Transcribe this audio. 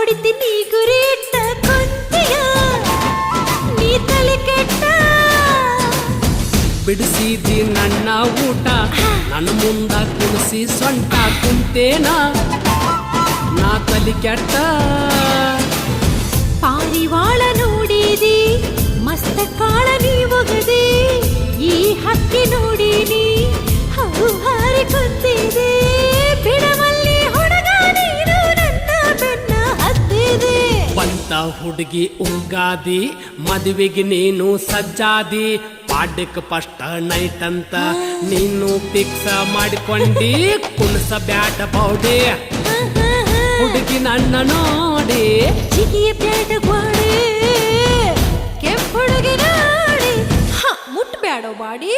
ಹೊಡಿತೀನಿ ಗುರಿಟ್ಟ ಕೊಂತಿಯ ನೀ ತಲೆ ಕೆಟ್ಟ ಬಿಡಿಸಿದಿ ನನ್ನ ಊಟ ನನ್ನ ಮುಂದ ಕುಣಿಸಿ ಸೊಂಟ ಕುಂತೇನ ನಾ ತಲಿ ಕೆಟ್ಟ ಪಾರಿವಾಳ ನೋಡಿದಿ ಮಸ್ತ ಕಾಳ ನೀ ಒಗದಿ ಈ ಹಕ್ಕಿ ನೋಡಿನಿ ಹೌ ಹಾರಿ ಕುಂತಿದೆ ಬಿಡವಲ್ಲಿ ಹುಡುಗ ನೀನು ನನ್ನ ಬೆನ್ನ ಹತ್ತಿದೆ ಬಂತ ಹುಡುಗಿ ಉಗಾದಿ ಮದುವೆಗೆ ನೀನು ಸಜ್ಜಾದಿ ಪಾಡ್ಯಕ್ಕೆ ಫಸ್ಟ್ ನೈಟ್ ಅಂತ ನೀನು ಫಿಕ್ಸ್ ಮಾಡಿಕೊಂಡಿ ಕುಣಸ ಬ್ಯಾಟ ಬೌಡಿ ಹುಡುಗಿ ನನ್ನ ನೋಡಿ ಚಿಗಿಯ ಬ್ಯಾಡ ಗ್ವಾಡೆ ಕೆಂಪು ಹುಡುಗಿ ನೋಡಿ ಮುಟ್ಬ್ಯಾಡೋ ಬಾಡಿ